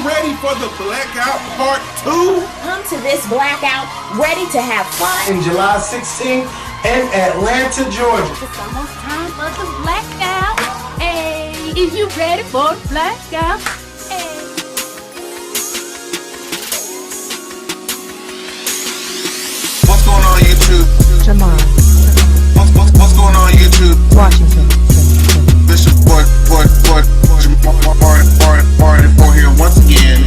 ready for the Blackout Part 2? Come to this blackout ready to have fun. In July 16th in Atlanta, Georgia. It's almost time for the blackout. Hey, is you ready for the blackout? Hey. What's going on YouTube? Jamar, What's going on YouTube? Washington. This is boy, Marty 4 here once again.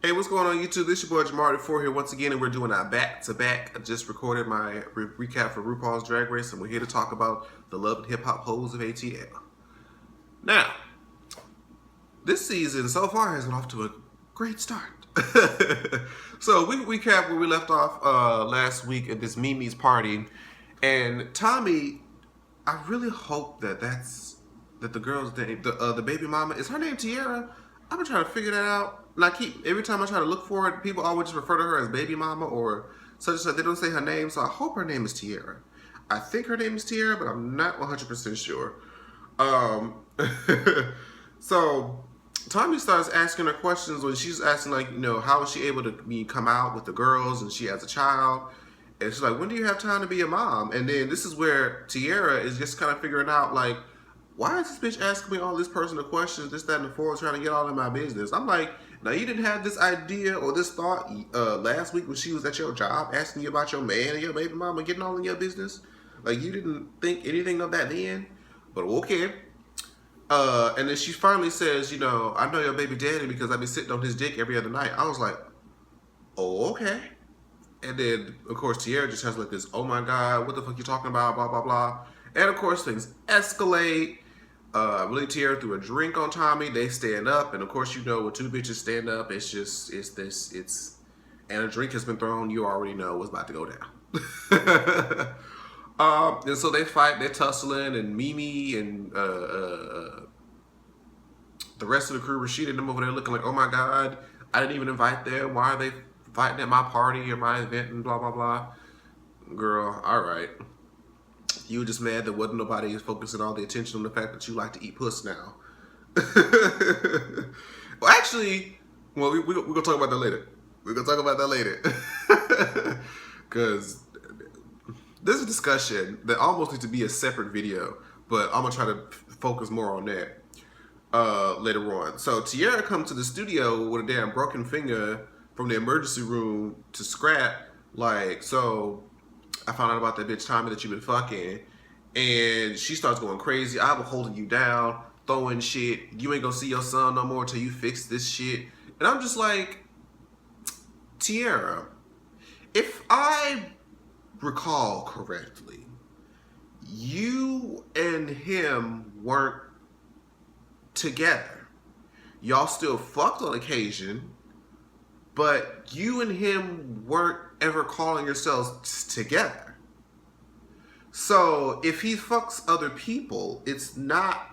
Hey, what's going on YouTube? This is your boy Jamar 4 here once again, and we're doing our back-to-back. I just recorded my recap for RuPaul's Drag Race, and we're here to talk about the Love and Hip Hop hoes of ATL. Now, this season so far has been off to a great start. So we recap where we left off last week at this Mimi's party, and Tommy, I really hope that the girl's name, the baby mama, is her name Tiara? I've been trying to figure that out, and every time I try to look for it, people always just refer to her as baby mama or such and such. They don't say her name, so I hope her name is Tiara. I think her name is Tiara, but I'm not 100% sure. So Tommy starts asking her questions when she's asking, like, how is she able to come out with the girls and she has a child? And she's like, when do you have time to be a mom? And then this is where Tiara is just kind of figuring out, like, why is this bitch asking me all these personal questions, this, that, and the fourth, trying to get all in my business? I'm like, now you didn't have this idea or this thought last week when she was at your job asking you about your man and your baby mama getting all in your business? Like, you didn't think anything of that then? But okay. And then she finally says, I know your baby daddy because I've been sitting on his dick every other night. I was like, oh, okay. And then, of course, Tiara just has like this, oh my God, what the fuck you talking about, blah, blah, blah. And of course, things escalate. I believe Tiara threw a drink on Tommy. They stand up. And of course, when two bitches stand up, and a drink has been thrown, you already know what's about to go down. And so they fight, they're tussling, and Mimi and the rest of the crew, Rashida and them over there looking like, oh my God, I didn't even invite them. Why are they fighting at my party or my event and blah, blah, blah. Girl, all right. You were just mad that wasn't nobody focusing all the attention on the fact that you like to eat puss now. Well, actually, we're going to talk about that later. We're going to talk about that later. Because there's a discussion that almost needs to be a separate video, but I'm going to try to focus more on that later on. So Tiara comes to the studio with a damn broken finger from the emergency room to scrap. Like, so I found out about that bitch Tommy that you've been fucking. And she starts going crazy. I was holding you down, throwing shit. You ain't gonna see your son no more until you fix this shit. And I'm just like, Tiara, if I recall correctly, you and him weren't together. Y'all still fucked on occasion, but you and him weren't ever calling yourselves together. So if he fucks other people, it's not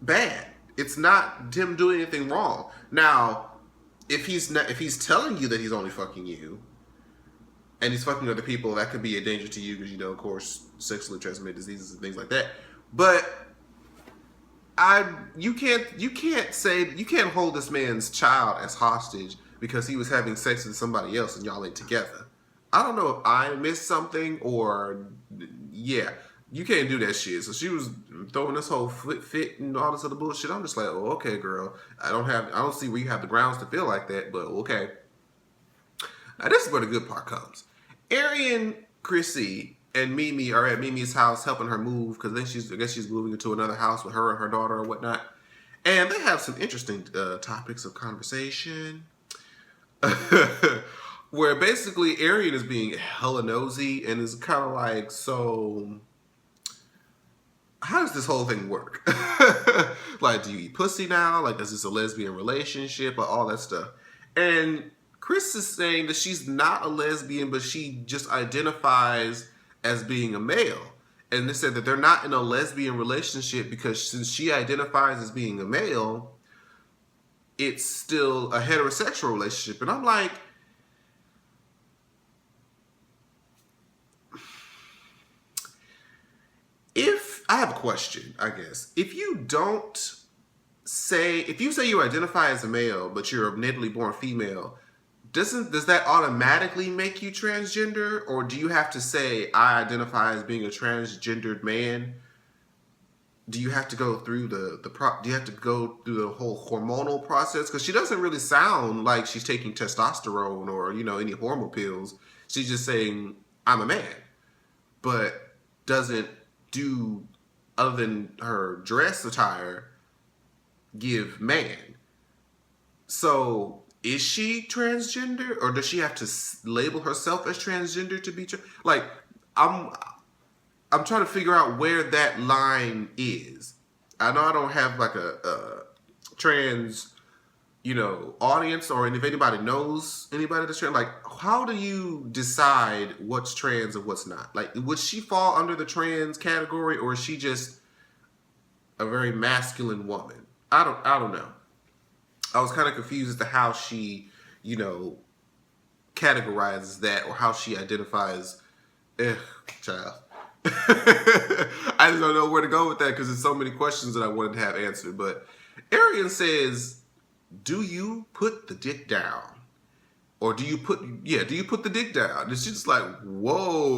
bad. It's not him doing anything wrong. Now, if he's telling you that he's only fucking you, and he's fucking other people, that could be a danger to you because, of course, sexually transmitted diseases and things like that. But you can't hold this man's child as hostage because he was having sex with somebody else and y'all ain't together. I don't know if I missed something or, yeah, you can't do that shit. So she was throwing this whole fit and all this other bullshit. I'm just like, oh, okay, girl. I don't see where you have the grounds to feel like that, but okay. Now this is where the good part comes. Arian, Chrissy, and Mimi are at Mimi's house helping her move because then I guess she's moving into another house with her and her daughter or whatnot. And they have some interesting topics of conversation. Where basically Arian is being hella nosy and is kind of like, so how does this whole thing work? Like, do you eat pussy now? Like, is this a lesbian relationship or all that stuff? And Chris is saying that she's not a lesbian, but she just identifies as being a male. And they said that they're not in a lesbian relationship because since she identifies as being a male, it's still a heterosexual relationship. And I'm like, I have a question, I guess. If you say you identify as a male, but you're a natally born female, does that automatically make you transgender, or do you have to say I identify as being a transgendered man? Do you have to go through do you have to go through the whole hormonal process? Because she doesn't really sound like she's taking testosterone or any hormone pills. She's just saying I'm a man, but doesn't do, other than her dress attire, give man. So is she transgender, or does she have to label herself as transgender to be like? I'm trying to figure out where that line is. I know I don't have like a trans, audience, or if anybody knows anybody that's trans. Like, how do you decide what's trans and what's not? Like, would she fall under the trans category, or is she just a very masculine woman? I don't know. I was kind of confused as to how she, categorizes that, or how she identifies. Child. I just don't know where to go with that, because there's so many questions that I wanted to have answered. But Arian says, do you put the dick down? Or do you put the dick down? And she's just like, whoa,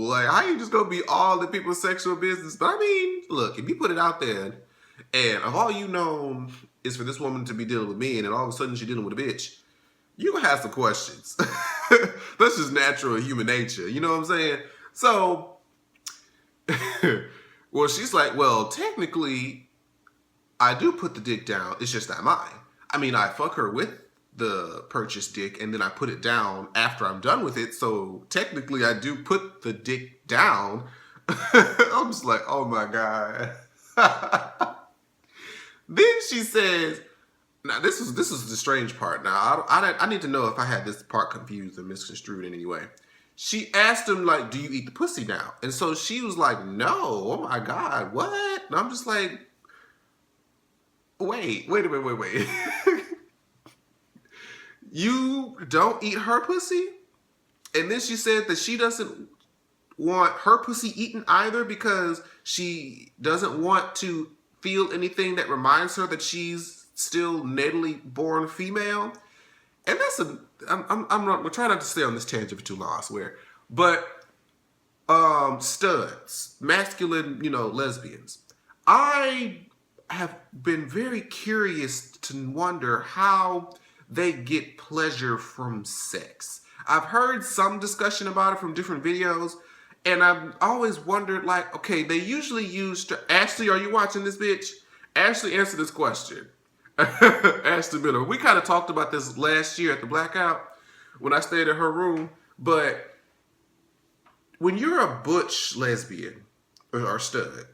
like, how you just gonna be all the people's sexual business? But I mean, look, if you put it out there, and if all you know is for this woman to be dealing with men, and all of a sudden she's dealing with a bitch, you're gonna have some questions. That's just natural human nature, you know what I'm saying? So, well, she's like, well, technically, I do put the dick down. It's just not mine. I mean, I fuck her with the purchased dick, and then I put it down after I'm done with it. So technically, I do put the dick down. I'm just like, oh my God. Then she says, now this is the strange part. Now, I need to know if I had this part confused or misconstrued in any way. She asked him, like, do you eat the pussy now? And so she was like, no. Oh my God, what? And I'm just like, wait a minute. You don't eat her pussy? And then she said that she doesn't want her pussy eaten either, because she doesn't want to feel anything that reminds her that she's still natally born female. And that's we're trying not to stay on this tangent for too long, I swear. But studs, masculine, lesbians. I have been very curious to wonder how they get pleasure from sex. I've heard some discussion about it from different videos, and I've always wondered, like, okay, they usually use... Ashley, are you watching this, bitch? Ashley, answer this question. Ashley Miller. We kind of talked about this last year at the Blackout when I stayed at her room. But when you're a butch lesbian or stud,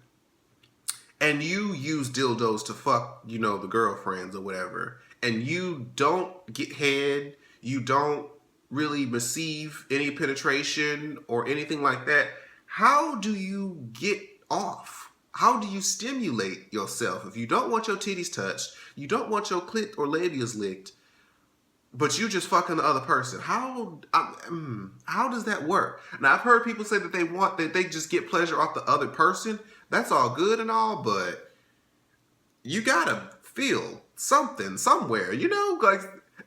and you use dildos to fuck, the girlfriends or whatever, and you don't get head, you don't really receive any penetration or anything like that, how do you get off? How do you stimulate yourself? If you don't want your titties touched, you don't want your clit or labias licked, but you just fucking the other person. How does that work? Now, I've heard people say that they just get pleasure off the other person. That's all good and all, but you gotta feel something somewhere, like.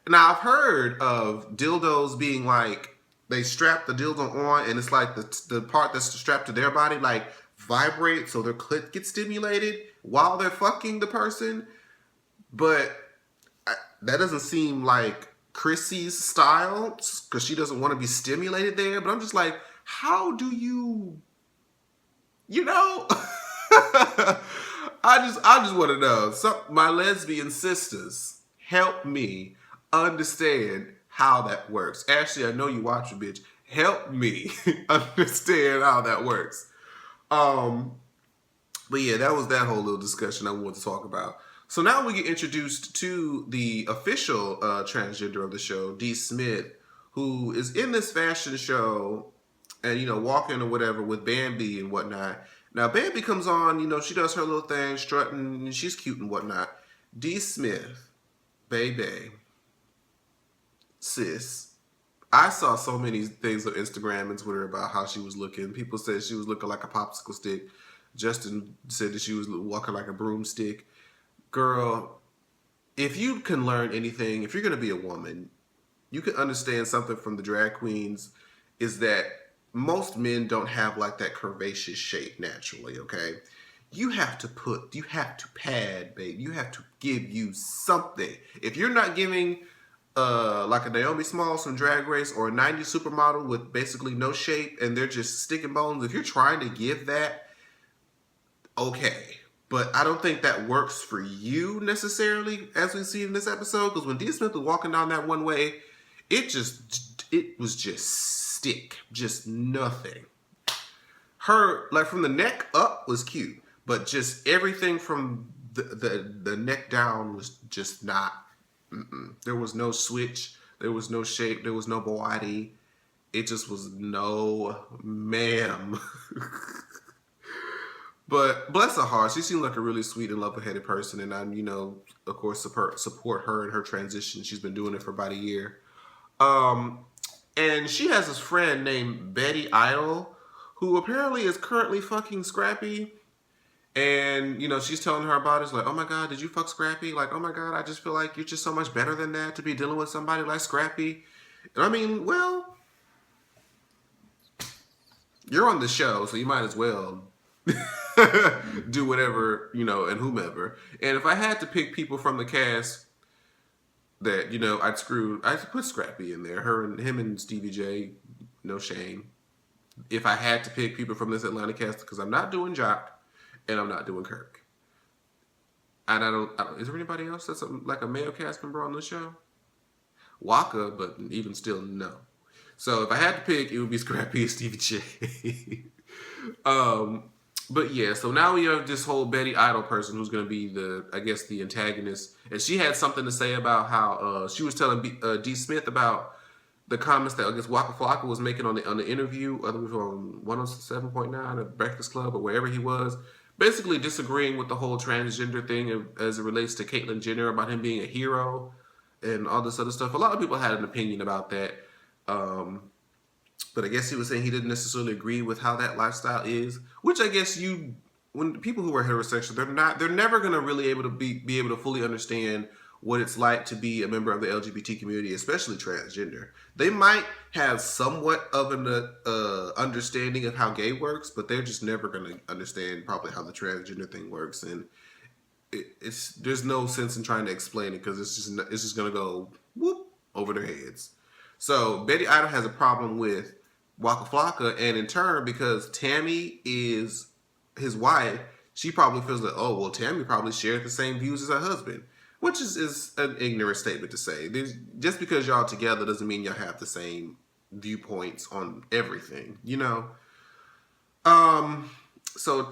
Now, I've heard of dildos being like, they strap the dildo on, and it's like the part that's strapped to their body, like, vibrate, so their clit gets stimulated while they're fucking the person. But that doesn't seem like Chrissy's style, because she doesn't want to be stimulated there. But I'm just like, how do you I just want to know. My lesbian sisters, help me understand how that works. Ashley, I know you watch a bitch. Help me understand how that works. But yeah, that was that whole little discussion I wanted to talk about. So now we get introduced to the official transgender of the show, D. Smith, who is in this fashion show and, walking or whatever with Bambi and whatnot. Now, Bambi comes on, she does her little thing, strutting, and she's cute and whatnot. D. Smith, baby, sis, I saw so many things on Instagram and Twitter about how she was looking. People said she was looking like a popsicle stick. Justin said that she was walking like a broomstick. Girl, if you can learn anything, if you're going to be a woman, you can understand something from the drag queens is that most men don't have like that curvaceous shape naturally, okay? You have to pad, babe. You have to give you something. If you're not giving like a Naomi Smalls from Drag Race or a 90s supermodel with basically no shape and they're just sticking bones, if you're trying to give that, okay. But I don't think that works for you necessarily, as we see in this episode, because when Dee Smith was walking down that one way, it was just stick, just nothing. Her, like from the neck up was cute, but just everything from the neck down was just not. There was no switch, there was no shape, there was no body. It just was no ma'am. But bless her heart, she seemed like a really sweet and level-headed person, and I'm, of course, support her in her transition. She's been doing it for about a year. And she has this friend named Betty Idol, who apparently is currently fucking Scrappy. And, she's telling her about it. It's like, oh my God, did you fuck Scrappy? Like, oh my God, I just feel like you're just so much better than that to be dealing with somebody like Scrappy. And I mean, well, you're on the show, so you might as well do whatever, and whomever. And if I had to pick people from the cast that, I'd put Scrappy in there. Him and Stevie J, no shame. If I had to pick people from this Atlanta cast, because I'm not doing Jock and I'm not doing Kirk. And I don't is there anybody else that's like a male cast member on the show? Waka, but even still, no. So if I had to pick, it would be Scrappy and Stevie J. But yeah, so now we have this whole Betty Idol person who's going to be the antagonist. And she had something to say about how she was telling Dee Smith about the comments that I guess Waka Flocka was making on the interview, whether it was on 107.9 at Breakfast Club or wherever he was, basically disagreeing with the whole transgender thing as it relates to Caitlyn Jenner about him being a hero and all this other stuff. A lot of people had an opinion about that. But I guess he was saying he didn't necessarily agree with how that lifestyle is, which I guess when people who are heterosexual, they're never going to really be able to fully understand what it's like to be a member of the LGBT community, especially transgender. They might have somewhat of an understanding of how gay works, but they're just never going to understand probably how the transgender thing works. And there's no sense in trying to explain it because it's just going to go whoop over their heads. So Betty Idol has a problem with Waka Flocka, and in turn, because Tammy is his wife, she probably feels like, oh, well, Tammy probably shared the same views as her husband, which is an ignorant statement to say. Just because y'all together doesn't mean y'all have the same viewpoints on everything, So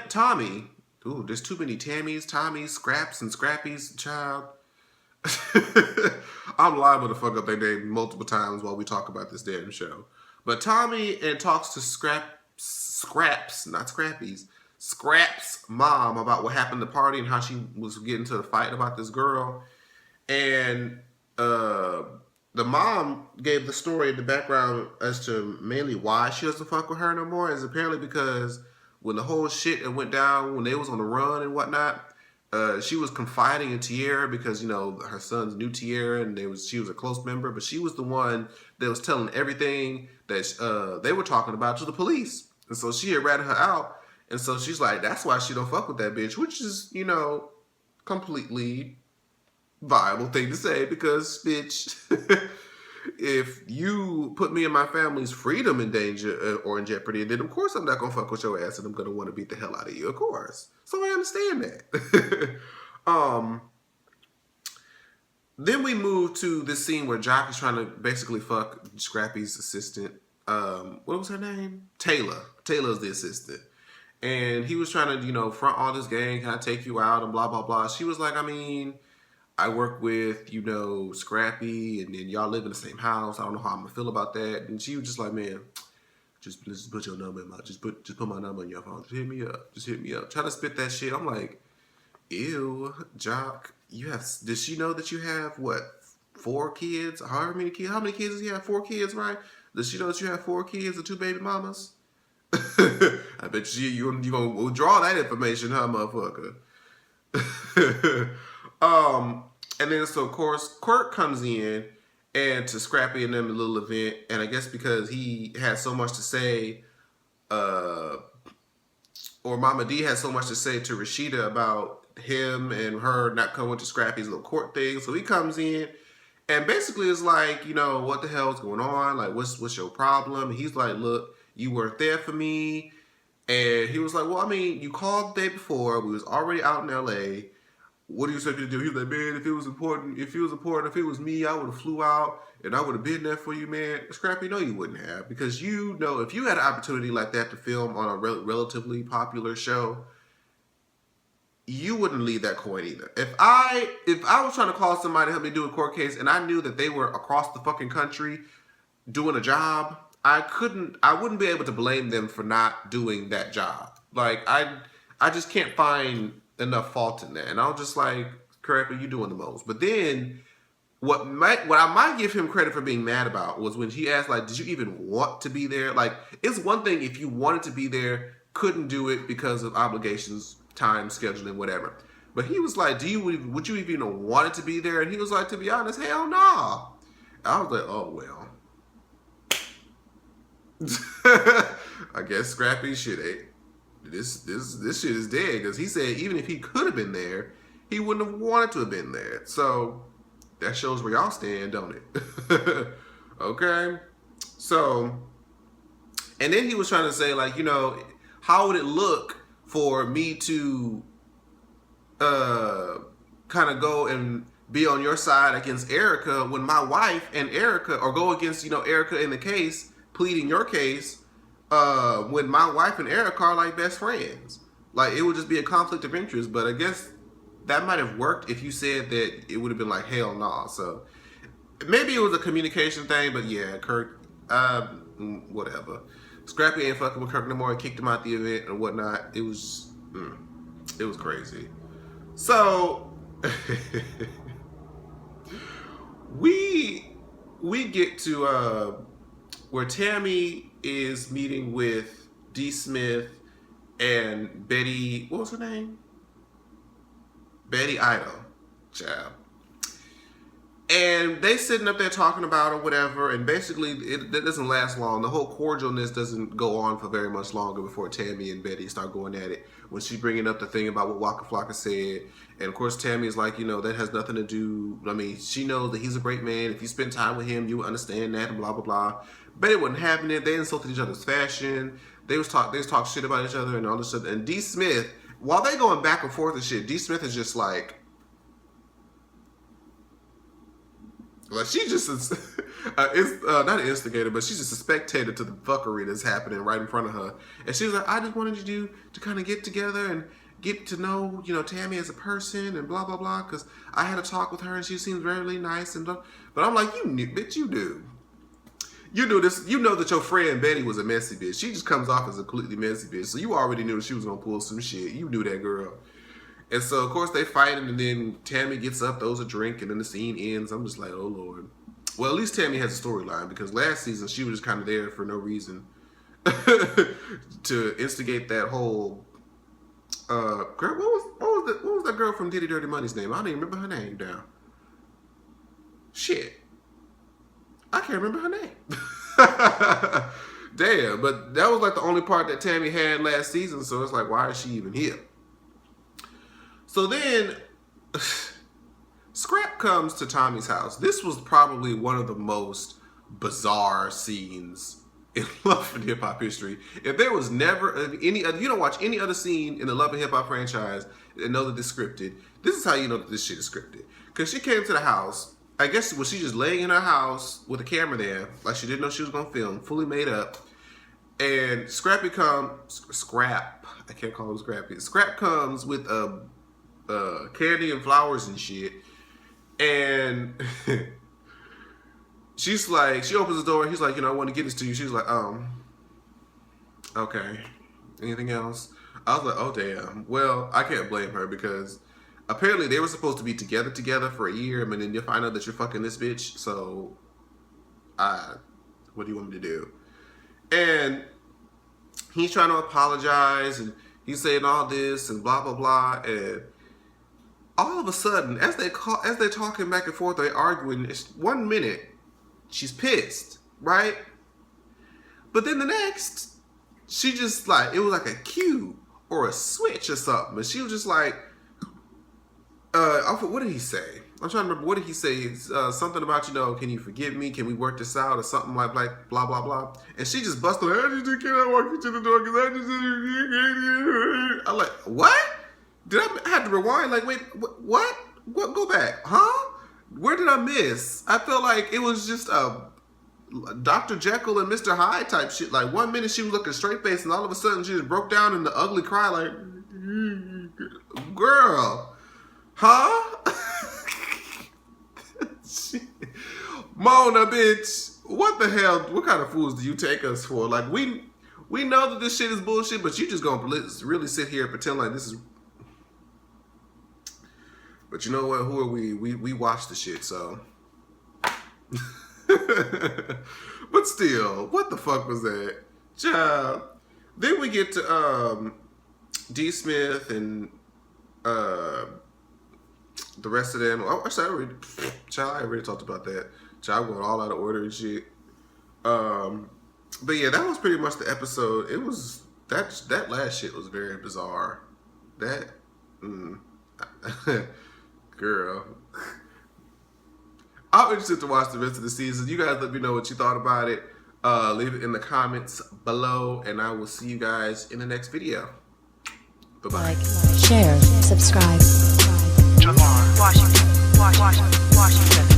Tommy, ooh, there's too many Tommies, Scraps, and Scrappies, child. I'm liable to fuck up their name multiple times while we talk about this damn show. But Tommy talks to Scraps, not Scrappies, Scraps' mom about what happened at the party and how she was getting to a fight about this girl. And the mom gave the story in the background as to mainly why she doesn't fuck with her no more. Is apparently because when the whole shit went down, when they was on the run and whatnot, she was confiding in Tierra because, her sons knew Tierra and she was a close member, but she was the one that was telling everything that they were talking about to the police. And so she had ratted her out. And so she's like, that's why she don't fuck with that bitch, which is, completely viable thing to say because, bitch, if you put me and my family's freedom in danger or in jeopardy, then of course I'm not going to fuck with your ass and I'm going to want to beat the hell out of you, of course. So I understand that. Then we move to this scene where Jock is trying to basically fuck Scrappy's assistant. What was her name? Taylor. Taylor's the assistant. And he was trying to, front all this gang, can I take you out and blah, blah, blah. She was like, I mean, I work with, Scrappy, and then y'all live in the same house. I don't know how I'm going to feel about that. And she was just like, man, just put your number in my, just put my number in your phone. Just hit me up. Just hit me up. Try to spit that shit. I'm like, ew, Jock, does she know that you have, 4 kids? How many kids does he have? 4 kids, right? Does she know that you have 4 kids and 2 baby mamas? I bet you gonna withdraw that information, huh, motherfucker? And then so of course Quirk comes in and to Scrappy and them a little event, and I guess because he had so much to say, or Mama D had so much to say to Rashida about him and her not coming to Scrappy's little court thing, so he comes in and basically is like, you know, what the hell's going on? Like, what's your problem? And he's like, look, you weren't there for me. And he was like, well, I mean, you called the day before. We was already out in L.A. What do you expect me to do? He was like, man, if it was me, I would have flew out and I would have been there for you, man. Scrappy, no, you wouldn't have. Because you know, if you had an opportunity like that to film on a relatively popular show, you wouldn't leave that coin either. If I was trying to call somebody to help me do a court case and I knew that they were across the fucking country doing a job, I wouldn't be able to blame them for not doing that job. Like, I just can't find enough fault in that. And I was just like, correctly, you doing the most. But then what I might give him credit for being mad about was when he asked, like, did you even want to be there? Like, it's one thing if you wanted to be there, couldn't do it because of obligations, time, scheduling, whatever. But he was like, would you even want it to be there? And he was like, to be honest, hell nah. I was like, oh well. I guess Scrappy shit ain't. This shit is dead, because he said even if he could have been there, he wouldn't have wanted to have been there. So that shows where y'all stand, don't it? Okay. So, and then he was trying to say, like, you know, how would it look for me to kind of go and be on your side against Erica when my wife and Erica, or go against, you know, Erica in the case, pleading your case, when my wife and Erica are like best friends. Like, it would just be a conflict of interest. But I guess that might have worked if you said that it would have been like, hell nah. So maybe it was a communication thing, but yeah, Kirk, whatever. Scrappy ain't fucking with Kirk no more. He kicked him out the event and whatnot. It was crazy. So we get to where Tammy is meeting with D. Smith and Betty, what was her name? Betty Idle, child. And they sitting up there talking about or whatever, and basically it doesn't last long. The whole cordialness doesn't go on for very much longer before Tammy and Betty start going at it. When she's bringing up the thing about what Waka Flocka said, and of course Tammy's like, you know, that has nothing to do. I mean, she knows that he's a great man. If you spend time with him, you understand that, and blah blah blah. Betty wasn't having it. They insulted each other's fashion. They was talk shit about each other and all this stuff. And D. Smith, while they going back and forth and shit, D. Smith is just like she just is, not an instigator, but she's just a spectator to the fuckery that's happening right in front of her. And she was like, I just wanted you to kind of get together and get to know, you know, Tammy as a person and blah, blah, blah. Because I had a talk with her and she seems really nice and blah. But I'm like, you knew, bitch, you do. You knew this. You know that your friend Betty was a messy bitch. She just comes off as a completely messy bitch. So you already knew that she was going to pull some shit. You knew that girl. And so, of course, they fight, and then Tammy gets up, throws a drink, and then the scene ends. I'm just like, oh, Lord. Well, at least Tammy has a storyline, because last season she was just kind of there for no reason to instigate that whole... girl, what was that girl from Diddy Dirty Money's name? I don't even remember her name now. Shit. I can't remember her name. Damn, but that was like the only part that Tammy had last season, so it's like, why is she even here? So then, Scrap comes to Tommy's house. This was probably one of the most bizarre scenes in Love and Hip Hop history. If there was never any, if you don't watch any other scene in the Love and Hip Hop franchise and know that it's scripted, this is how you know that this shit is scripted. Because she came to the house, I guess, was she just laying in her house with a camera there, like she didn't know she was going to film, fully made up. And Scrap, I can't call him Scrappy. Scrap comes with candy and flowers and shit, and she's like, she opens the door, he's like, you know, I want to get this to you. She's like, okay, anything else? I was like, oh damn. Well, I can't blame her, because apparently they were supposed to be together for a year, and then you find out that you're fucking this bitch, so what do you want me to do? And he's trying to apologize and he's saying all this and blah blah blah, and all of a sudden, as they're talking back and forth, they're arguing. It's 1 minute, she's pissed, right? But then the next, she just like, it was like a cue or a switch or something, and she was just like, what did he say? I'm trying to remember. What did he say? Something about, you know, can you forgive me? Can we work this out? Or something like blah, blah, blah. And she just busted her, I just cannot walk you to the door because I just... I'm like, what? Did I have to rewind? Like, wait, what? What? Go back. Huh? Where did I miss? I felt like it was just a Dr. Jekyll and Mr. Hyde type shit. Like, 1 minute she was looking straight faced and all of a sudden she just broke down in the ugly cry like, girl, huh? Mona, bitch, what the hell? What kind of fools do you take us for? Like, we know that this shit is bullshit, but you just gonna really sit here and pretend like this is... But you know what? Who are we? We watch the shit, so... But still, what the fuck was that? Child. Then we get to D. Smith and the rest of them. Oh, actually, I already talked about that. Child going all out of order and shit. But yeah, that was pretty much the episode. It was that last shit was very bizarre. That girl. I'm interested to watch the rest of the season. You guys let me know what you thought about it. Leave it in the comments below, and I will see you guys in the next video. Bye-bye. Like, share, subscribe. Washington.